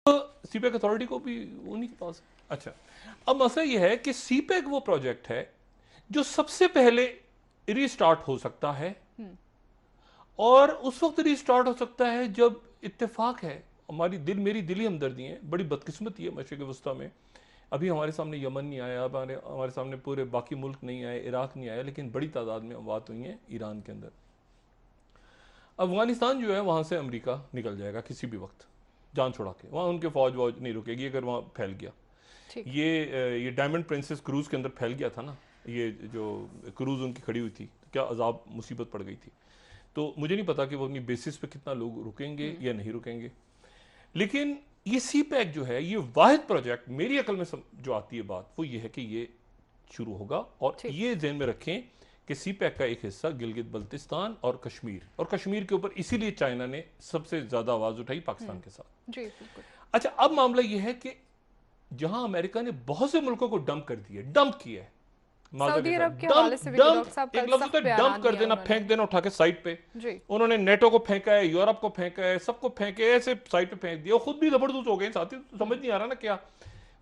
CPEC authority को भी उन्हीं के पास है। अच्छा, अब मसला यह है कि सीपैक वो प्रोजेक्ट है जो सबसे पहले रीस्टार्ट हो सकता है, और उस वक्त रीस्टार्ट हो सकता है जब इत्तेफाक है। हमारी मेरी दिली हमदर्दी है, बड़ी बदकिस्मती है मशरिक वस्ता में। अभी हमारे सामने यमन नहीं आया, अब हमारे सामने पूरे बाकी मुल्क नहीं आए, इराक नहीं आया, लेकिन बड़ी तादाद में अमवात हुई हैं ईरान के अंदर। अफगानिस्तान जो है वहाँ से अमेरिका निकल जाएगा किसी भी वक्त जान छुड़ा के, वहाँ उनके फौज वौज नहीं रुकेगी अगर वहाँ फैल गया। ये डायमंड प्रिंसेस क्रूज के अंदर फैल गया था ना, ये जो क्रूज उनकी खड़ी हुई थी, तो क्या अजाब मुसीबत पड़ गई थी। तो मुझे नहीं पता कि वो अपनी बेसिस पे कितना लोग रुकेंगे या नहीं रुकेंगे, लेकिन ये सी पैक जो है ये वाहिद प्रोजेक्ट मेरी अकल में जो आती है बात वो ये है कि ये शुरू होगा। और ये ध्यान में रखें कि सी पैक का एक हिस्सा गिलगित बल्तिस्तान और कश्मीर के ऊपर इसीलिए चाइना ने सबसे ज्यादा आवाज उठाई पाकिस्तान के साथ। जी बिल्कुल। अच्छा, अब मामला ये है कि जहां अमेरिका ने बहुत से मुल्कों को डंप किया है, सऊदी अरब के हवाले से भी डॉक्टर साहब एक लफ्ज होता है डंप कर देना, फेंक देना उठा के साइड पे। जी। उन्होंने नेटो को फेंका है, यूरोप को फेंका है, सबको फेंके ऐसे साइड पे फेंक दिया, खुद भी जबरदस्त हो गए साथी। तो समझ नहीं आ रहा ना क्या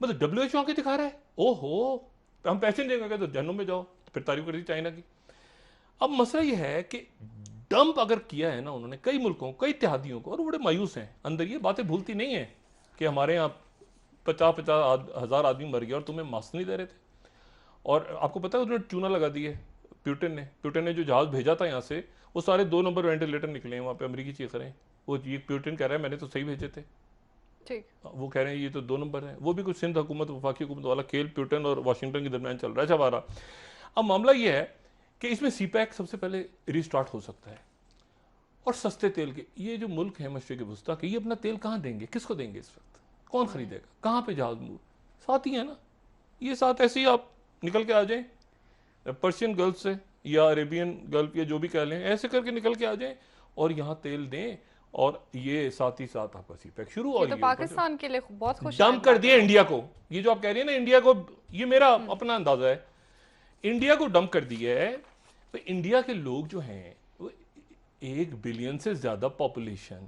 मतलब डब्ल्यूएचओ आके दिखा रहा है, ओहो हम पैसे नहीं देंगे तो जहन्नुम में जाओ, फिर तारीफ कर दी चाइना की। अब मसला यह है कि डंप अगर किया है ना उन्होंने कई मुल्कों कई इत्तेहादियों को, और बड़े मायूस हैं अंदर, ये बातें भूलती नहीं है कि हमारे यहाँ 50-50 हज़ार आदमी मर गया और तुम्हें मास्क नहीं दे रहे थे। और आपको पता है उन्होंने चूना लगा दिए प्यूटन ने जो जहाज भेजा था यहाँ से, वो सारे 2 नंबर वेंटिलेटर निकले हैं वहाँ पे, अमेरिकी चीख रहे हैं। वो ये प्यूटन कह रहा है मैंने तो सही भेजे थे, ठीक, वो कह रहे हैं ये तो 2 नंबर है। वो भी कुछ सिंध हुकूमत वफाकी हुकूमत वाला खेल प्यूटन और वाशिंगटन के दरमियान चल रहा है छवारा। अब मामला ये है कि इसमें सीपैक सबसे पहले रिस्टार्ट हो सकता है, और सस्ते तेल के ये जो मुल्क है मशरिक वस्ता के, ये अपना तेल कहाँ देंगे, किसको देंगे इस वक्त, कौन खरीदेगा, कहाँ पे जहाज मूव, साथ ही है ना ये साथ। ऐसे ही आप निकल के आ जाएं पर्शियन गल्फ से या अरेबियन गल्फ या जो भी कह लें, ऐसे करके निकल के आ जाएं और यहाँ तेल दें, और ये साथ ही साथ आपका सीपैक शुरू। और तो ये पाकिस्तान के लिए बहुत खुश डंप कर दिया इंडिया को। ये जो आप कह रही है ना इंडिया को, ये मेरा अपना अंदाजा है, इंडिया को डंप कर दिया है। तो इंडिया के लोग जो हैं वो 1 बिलियन से ज्यादा पॉपुलेशन,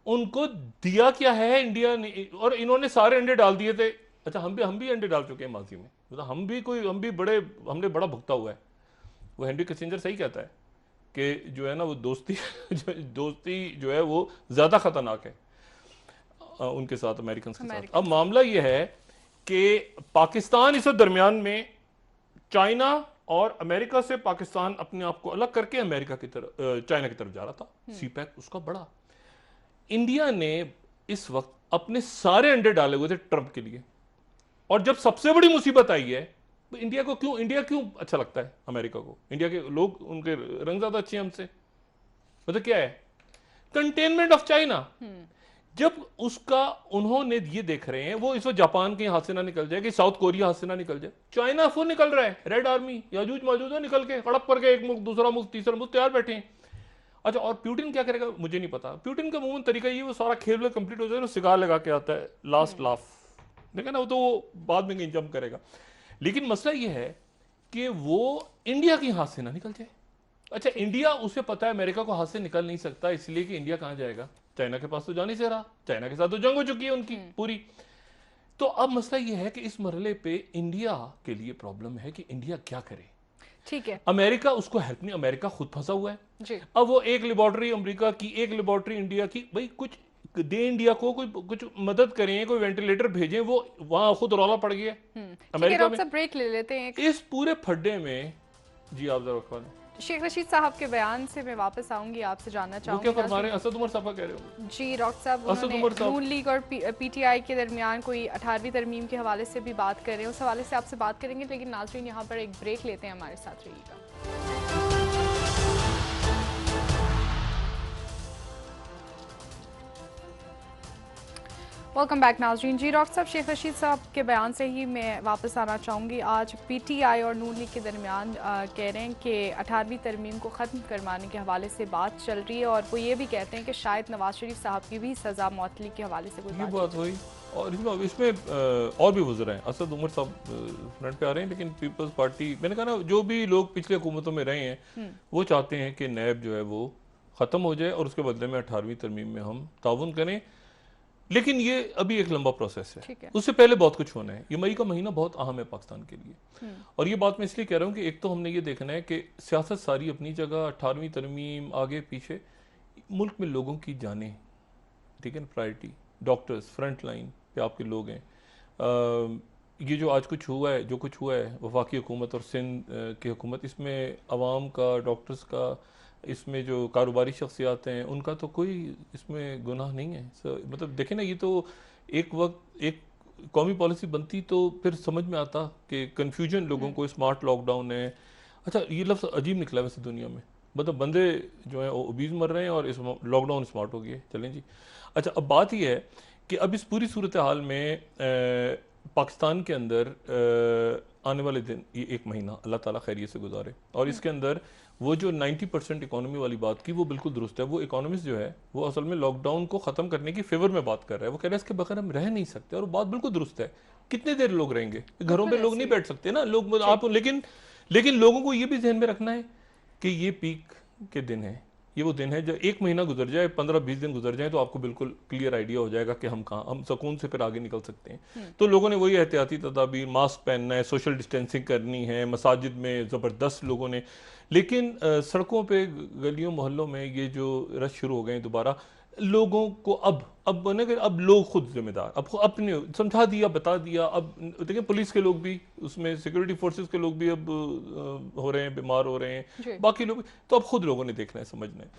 उनको दिया क्या है इंडिया ने, और इन्होंने सारे अंडे डाल दिए थे। अच्छा, हम भी अंडे डाल चुके हैं माजी में, मतलब हमने बड़ा भुगता हुआ है। वो हेनरी किसिंजर सही कहता है कि जो है ना वो दोस्ती दोस्ती जो है वो ज्यादा खतरनाक है उनके साथ, अमेरिकन के साथ। अब मामला ये है कि पाकिस्तान इस दरमियान में चाइना और अमेरिका से पाकिस्तान अपने आप को अलग करके अमेरिका की तरफ चाइना की तरफ जा रहा था। सीपैक उसका बड़ा, इंडिया ने इस वक्त अपने सारे अंडे डाले हुए थे ट्रंप के लिए, और जब सबसे बड़ी मुसीबत आई है तो इंडिया क्यों अच्छा लगता है अमेरिका को, इंडिया के लोग उनके रंग ज्यादा अच्छे हैं हमसे, मतलब क्या है कंटेनमेंट ऑफ चाइना। जब उसका उन्होंने ये देख रहे हैं वो इस वक्त जापान के हाथ से ना निकल जाए, कि साउथ कोरिया हाथ से ना निकल जाए, चाइना फुल निकल रहा है, रेड आर्मी याजूज माजूज है निकल के हड़प करके, एक मुल्क दूसरा मुल्क तीसरा मुल्क तैयार बैठे हैं। अच्छा, और प्यूटिन क्या करेगा मुझे नहीं पता। प्यूटिन का मूवमेंट तरीका ये, वो सारा खेल कंप्लीट हो जाए ना, सिगार लगा के आता है लास्ट लाफ, देखा ना, वो तो वो बाद में कहीं जंप करेगा। लेकिन मसला ये है कि वो इंडिया के हाथ से ना निकल जाए। अच्छा, इंडिया उसे पता है अमेरिका को हाथ से निकल नहीं सकता, इसलिए कि इंडिया कहां जाएगा, चाइना के पास तो जा नहीं से रहा, चाइना के साथ तो जंग हो चुकी है उनकी पूरी। तो अब मसला यह है कि इस मरहले पे इंडिया के लिए प्रॉब्लम है कि इंडिया क्या करे। ठीक है, अमेरिका उसको हेल्प नहीं, अमेरिका खुद फंसा हुआ है जी। अब वो एक लेबोरेटरी अमेरिका की, एक लेबोरेटरी इंडिया की, भाई कुछ दे इंडिया को, कोई कुछ मदद करें, कोई वेंटिलेटर भेजें, वो वहां खुद रौला पड़ गया अमेरिका में। ब्रेक ले लेते हैं इस पूरे फड्डे में। जी आप जरा शेख रशीद साहब के बयान से मैं वापस आऊंगी, आपसे जानना चाहूंगी क्या फरमा रहे हैं, असद उमर साहब कह रहे हो। जी डॉक्टर साहब, उन्होंने नून लीग और पीटीआई के दरमियान कोई 18वीं तरमीम के हवाले से भी बात कर रहे हैं, उस हवाले से आपसे बात करेंगे, लेकिन नाज़रीन यहाँ पर एक ब्रेक लेते हैं, हमारे साथ रहिएगा। वेलकम बैक नाज़रीन। जी डॉक्टर साहब, शेख रशीद साहब के बयान से ही मैं वापस आना चाहूँगी। आज पीटीआई और नून लीग के दरमियान कह रहे हैं कि 18वीं तरमीम को ख़त्म करवाने के हवाले से बात चल रही है, और वो ये भी कहते हैं कि शायद नवाज शरीफ साहब की भी सज़ा मौतली के हवाले से कोई बात हुई। और इसमें और भी गुजरा है, असद उमर साहब फ्रंट पे आ रहे हैं, लेकिन पीपल्स पार्टी, मैंने कहा ना, जो भी लोग पिछले हुकूमतों में रहे हैं वो चाहते हैं कि नैब जो है वो ख़त्म हो जाए और उसके बदले में 18वीं तरमीम में हम ताउन करें। लेकिन ये अभी एक लंबा प्रोसेस है, ठीक है। उससे पहले बहुत कुछ होना है। ये मई का महीना बहुत अहम है पाकिस्तान के लिए। और ये बात मैं इसलिए कह रहा हूँ कि एक तो हमने ये देखना है कि सियासत सारी अपनी जगह, 18वीं तरमीम आगे पीछे, मुल्क में लोगों की जानें, ठीक है ना, प्रायोरिटी। डॉक्टर्स फ्रंट लाइन पे आपके लोग हैं। ये जो आज कुछ हुआ है, जो कुछ हुआ है वफाकी हुकूमत और सिंध की हुकूमत, इसमें अवाम का, डॉक्टर्स का, इसमें जो कारोबारी शख्सियात हैं उनका तो कोई इसमें गुनाह नहीं है। मतलब देखें ना, ये तो एक वक्त एक कौमी पॉलिसी बनती तो फिर समझ में आता कि कन्फ्यूजन लोगों को, स्मार्ट लॉकडाउन है। अच्छा, ये लफ्ज़ अजीब निकला वैसे दुनिया में, मतलब बंदे जो हैं ओबीज मर रहे हैं और इस लॉकडाउन स्मार्ट हो गई है। चलें जी। अच्छा, अब बात यह है कि अब इस पूरी सूरत हाल में पाकिस्तान के अंदर आने वाले दिन, ये एक महीना अल्लाह ताला खैरियत से गुजारे, और इसके अंदर वो जो 90% इकोनॉमी वाली बात की वो बिल्कुल दुरुस्त है। वो इकोनॉमिस्ट जो है वो असल में लॉकडाउन को ख़त्म करने की फेवर में बात कर रहा है। वो कह रहा है इसके बगैर हम रह नहीं सकते, और बात बिल्कुल दुरुस्त है। कितने देर लोग रहेंगे घरों में? लोग नहीं बैठ सकते ना लोग, आप लेकिन लोगों को ये भी ध्यान में रखना है कि ये पीक के दिन है। ये वो दिन है जब एक महीना गुजर जाए, 15-20 दिन गुजर जाए, तो आपको बिल्कुल क्लियर आइडिया हो जाएगा कि हम सुकून से फिर आगे निकल सकते हैं। तो लोगों ने वही एहतियाती तदाबीर, मास्क पहनना है, सोशल डिस्टेंसिंग करनी है, मसाजिद में ज़बरदस्त लोगों ने, लेकिन सड़कों पे, गलियों मोहल्लों में ये जो रश शुरू हो गए हैं दोबारा, लोगों को अब बने कि अब लोग खुद जिम्मेदार, अब अपने समझा दिया, बता दिया। अब देखिए पुलिस के लोग भी उसमें, सिक्योरिटी फोर्सेस के लोग भी अब हो रहे हैं, बीमार हो रहे हैं, बाकी लोग भी, तो अब खुद लोगों ने देखना है, समझना है।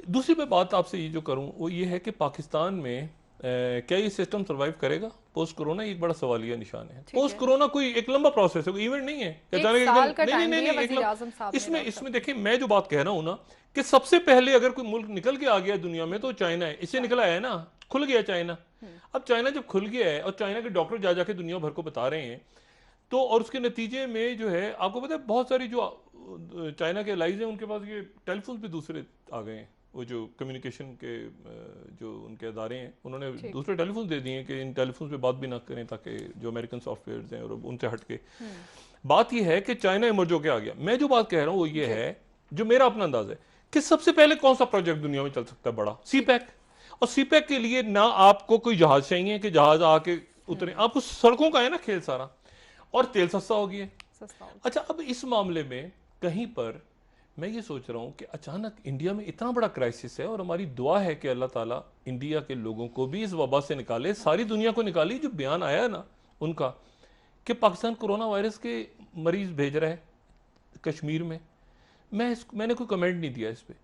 दूसरी मैं बात आपसे ये जो करूं वो ये है कि पाकिस्तान में क्या ये सिस्टम सर्वाइव करेगा पोस्ट कोरोना? एक बड़ा सवालिया निशान है। पोस्ट कोरोना कोई एक लंबा प्रोसेस है, कोई इवेंट नहीं है। इसमें देखिए, मैं जो बात कह रहा हूं ना, कि सबसे पहले अगर कोई मुल्क निकल के आ गया दुनिया में तो चाइना है। इससे निकला है ना, खुल गया चाइना। अब चाइना जब खुल गया है और चाइना के डॉक्टर जा जाके दुनिया भर को बता रहे हैं, तो और उसके नतीजे में जो है, आपको पता है बहुत सारी जो चाइना के एलाइज हैं उनके पास ये टेलीफोन भी दूसरे आ गए हैं। वो जो कम्युनिकेशन के जो उनके अदारे हैं उन्होंने दूसरे टेलीफोन दे दिए कि इन टेलीफोन पे बात भी ना करें, ताकि जो अमेरिकन सॉफ्टवेयर हैं और उनसे हट के। बात यह है कि चाइना इमर्ज होकर आ गया। मैं जो बात कह रहा हूँ वो ये है, जो मेरा अपना अंदाजा है कि सबसे पहले कौन सा प्रोजेक्ट दुनिया में चल सकता है बड़ा? सीपैक। और सीपैक के लिए ना आपको कोई जहाज चाहिए कि जहाज आके उतरे, आपको सड़कों का है ना खेल सारा, और तेल सस्ता हो गया। अच्छा, अब इस मामले में कहीं पर मैं ये सोच रहा हूं कि अचानक इंडिया में इतना बड़ा क्राइसिस है, और हमारी दुआ है कि अल्लाह ताला इंडिया के लोगों को भी इस वबा से निकाले, सारी दुनिया को निकाले। जो बयान आया है ना उनका कि पाकिस्तान कोरोना वायरस के मरीज भेज रहा है कश्मीर में, मैंने कोई कमेंट नहीं दिया इस पर,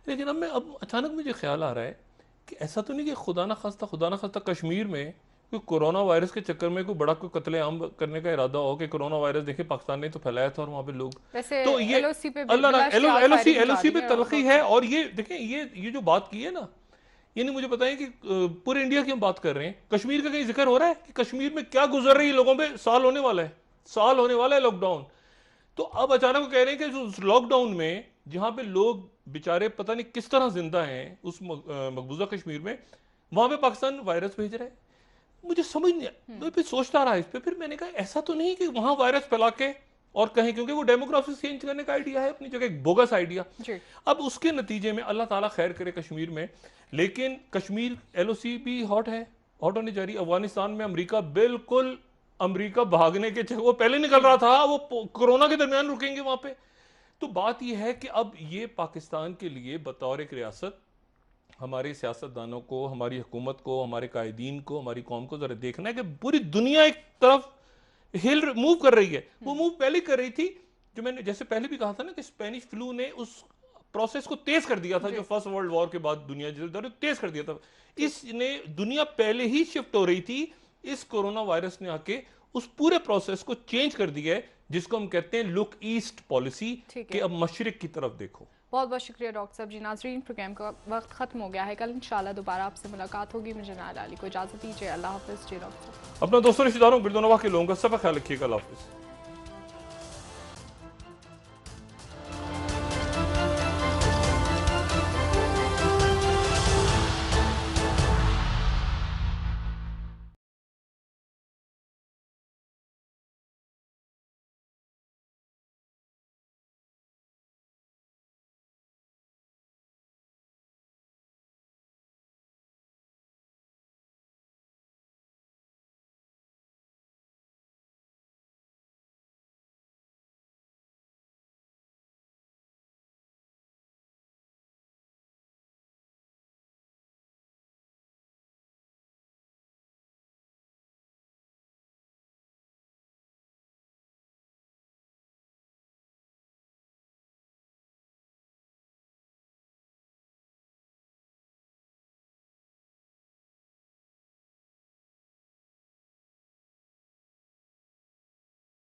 लेकिन अब अचानक मुझे ख्याल आ रहा है कि ऐसा तो नहीं कि खुदा ना खास्ता कश्मीर में कोई कोरोना वायरस के चक्कर में कोई बड़ा कोई कत्लेआम करने का इरादा हो कि कोरोना वायरस देखिए पाकिस्तान ने तो फैलाया था और वहां पे लोग, तो ये एलओसी पे तलखी है। और ये देखें, ये जो बात की है ना, ये नहीं मुझे बताएं कि पूरे इंडिया की हम बात कर रहे हैं, कश्मीर का कहीं जिक्र हो रहा है कि कश्मीर में क्या गुजर रही है लोगों पे? साल होने वाला है लॉकडाउन। तो अब अचानक वो कह रहे हैं कि उस लॉकडाउन में जहां पे लोग बेचारे पता नहीं किस तरह जिंदा हैं उस मकबूजा कश्मीर में, वहां पे पाकिस्तान वायरस भेज रहा है। मुझे समझ नहीं, मैं फिर सोचता रहा इस पे, फिर मैंने कहा ऐसा तो नहीं कि वहां वायरस फैला के और कहीं, क्योंकि वो डेमोग्राफी चेंज करने का आइडिया है अपनी जगह, एक बोगस आइडिया। अब उसके नतीजे में अल्लाह ताला खैर करे कश्मीर में, लेकिन कश्मीर एलओसी भी हॉट होने जा रही। अफगानिस्तान में अमेरिका भागने के, वो पहले निकल रहा था, वो कोरोना के दरमियान रुकेंगे वहां पे। तो बात यह है कि अब ये पाकिस्तान के लिए बतौर एक रियासत, हमारे सियासतदानों को, हमारी हुकूमत को, हमारे कायदीन को, हमारी कौम को जरा देखना है कि पूरी दुनिया एक तरफ हिल मूव कर रही है। वो मूव पहले कर रही थी, जो मैंने जैसे पहले भी कहा था ना कि स्पेनिश फ्लू ने उस प्रोसेस को तेज कर दिया था, जो फर्स्ट वर्ल्ड वॉर के बाद दुनिया जिस तेज कर दिया था। इसने दुनिया पहले ही शिफ्ट हो रही थी, इस कोरोना वायरस ने आके उस पूरे प्रोसेस को चेंज कर दिया है, जिसको हम कहते हैं लुक ईस्ट पॉलिसी, कि अब मशरिक की तरफ देखो। बहुत बहुत शुक्रिया डॉक्टर साहब जी। नाजरीन, प्रोग्राम का वक्त खत्म हो गया है, कल इंशाल्लाह दोबारा आपसे मुलाकात होगी। मुझे नाल अली को इजाजत दीजिए। अल्लाह हाफिज़ जी डॉक्टर साहब। अपना दोस्तों, रिश्तेदारों, गिरदोनवा के लोगों का सब ख्याल रखिएगा। अल्लाह हाफिज़।